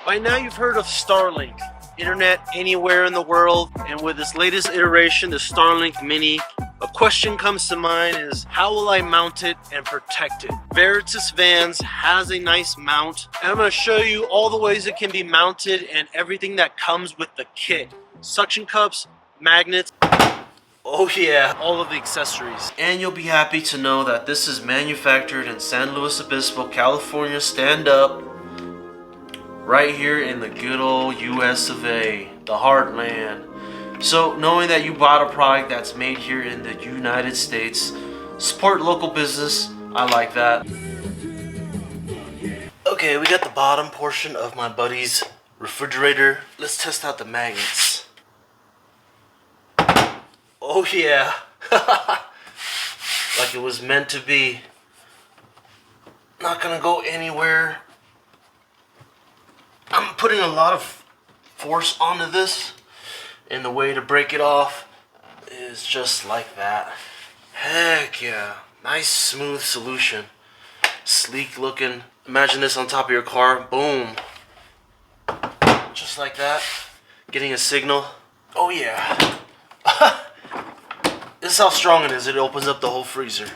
By now you've heard of Starlink, internet anywhere in the world, and with this latest iteration, the Starlink Mini, a question comes to mind is how will I mount it and protect it? Vertias Vans has a nice mount, and I'm going to show you all the ways it can be mounted and everything that comes with the kit. Suction cups, magnets, oh yeah, all of the accessories. And you'll be happy to know that this is manufactured in San Luis Obispo, California, stand up, right here in the good old US of A, the heartland. So knowing that you bought a product that's made here in the United States, support local business, I like that. Okay, we got the bottom portion of my buddy's refrigerator. Let's test out the magnets. Oh yeah, like it was meant to be. Not gonna go anywhere. I'm putting a lot of force onto this, and the way to break it off is just like that. Heck yeah, nice smooth solution. Sleek looking. Imagine this on top of your car, boom. Just like that, getting a signal. Oh yeah. This is how strong it is. It opens up the whole freezer.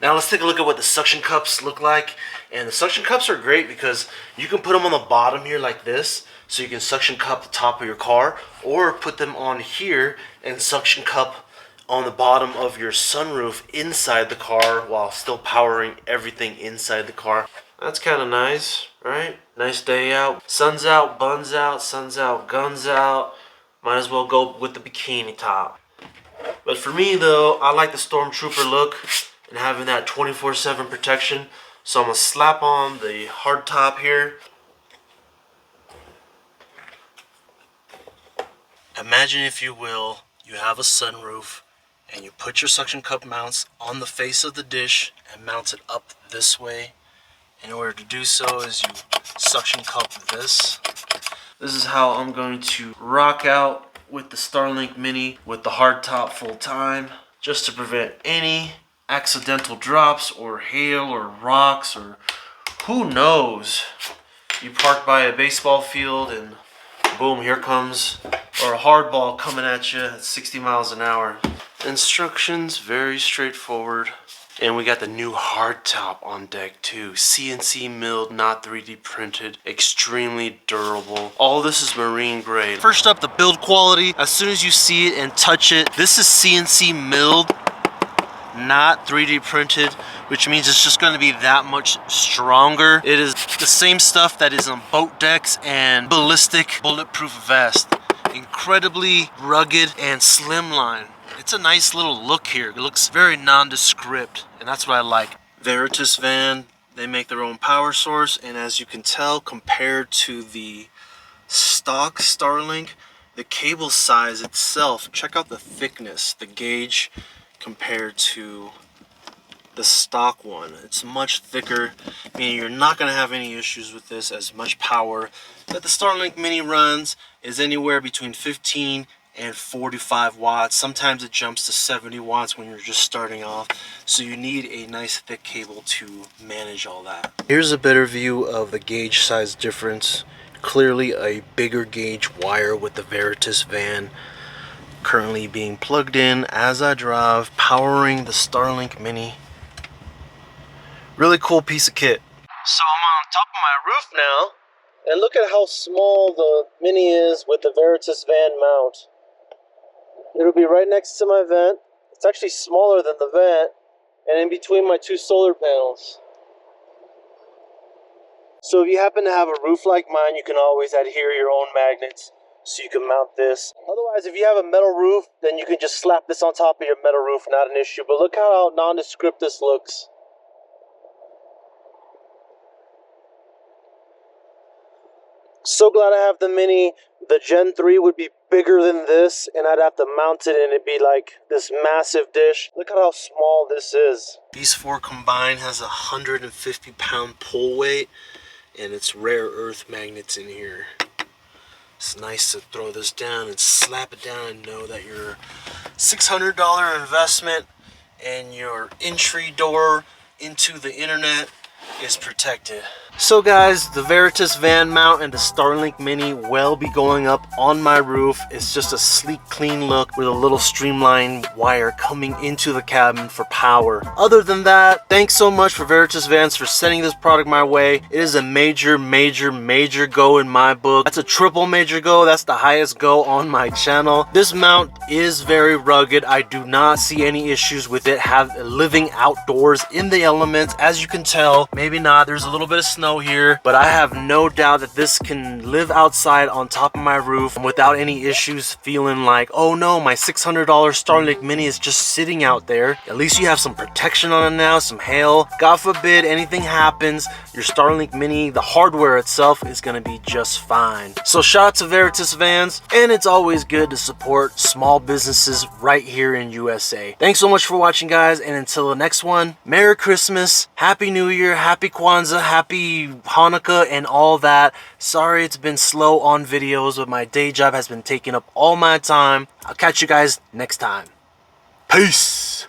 Now let's take a look at what the suction cups look like. And the suction cups are great because you can put them on the bottom here like this, so you can suction cup the top of your car, or put them on here and suction cup on the bottom of your sunroof inside the car while still powering everything inside the car. That's kind of nice, right? Nice day out. Sun's out, buns out, sun's out, guns out. Might as well go with the bikini top. But for me though, I like the Stormtrooper look and having that 24/7 protection. So I'm gonna slap on the hard top here. Imagine, if you will, you have a sunroof and you put your suction cup mounts on the face of the dish and mount it up this way. In order to do so is you suction cup this. This is how I'm going to rock out with the Starlink Mini with the hard top full time, just to prevent any accidental drops or hail or rocks, or who knows, you park by a baseball field and boom, here comes, or a hard ball coming at you at 60 miles an hour. Instructions, very straightforward. And we got the new hard top on deck too. CNC milled, not 3D printed, extremely durable. All this is marine grade. First up, the build quality. As soon as you see it and touch it, this is CNC milled, not 3D printed, which means it's just going to be that much stronger. It is the same stuff that is on boat decks and ballistic bulletproof vest. Incredibly rugged and slimline. It's a nice little look here. It looks very nondescript, and that's what I like. Vertias Van, they make their own power source, and as you can tell, compared to the stock Starlink, the cable size itself, check out the thickness, the gauge compared to the stock one. It's much thicker, meaning you're not going to have any issues with this. As much power that the Starlink Mini runs is anywhere between 15 and 45 watts. Sometimes it jumps to 70 watts when you're just starting off, so you need a nice thick cable to manage all that. Here's a better view of the gauge size difference. Clearly a bigger gauge wire with the Vertias Van currently being plugged in as I drive, powering the Starlink Mini. Really cool piece of kit. So I'm on top of my roof now, and look at how small the Mini is with the Vertias Van mount. It'll be right next to my vent. It's actually smaller than the vent, and in between my two solar panels. So if you happen to have a roof like mine, you can always adhere your own magnets so you can mount this. Otherwise, if you have a metal roof, then you can just slap this on top of your metal roof, not an issue. But look how nondescript this looks. So glad I have the Mini. The Gen 3 would be bigger than this, and I'd have to mount it, and it'd be like this massive dish. Look at how small this is. These four combined has a 150-pound pull weight, and it's rare earth magnets in here. It's nice to throw this down and slap it down and know that your $600 investment and your entry door into the internet is protected. So guys, the Vertias van mount and the Starlink Mini will be going up on my roof. It's just a sleek, clean look with a little streamlined wire coming into the cabin for power. Other than that, thanks so much for Vertias Vans for sending this product my way. It is a major go in my book. That's a triple major go. That's the highest go on my channel. This mount is very rugged. I do not see any issues with it living outdoors in the elements. As you can tell, maybe not, there's a little bit of snow here, but I have no doubt that this can live outside on top of my roof without any issues, feeling like, oh no, my $600 Starlink Mini is just sitting out there. At least you have some protection on it now, some hail. God forbid anything happens, your Starlink Mini, the hardware itself, is gonna be just fine. So shout out to Vertias Vans, and it's always good to support small businesses right here in USA. Thanks so much for watching, guys, and until the next one, Merry Christmas, Happy New Year, Happy Kwanzaa, Happy Hanukkah, and all that. Sorry it's been slow on videos, but my day job has been taking up all my time. I'll catch you guys next time. Peace!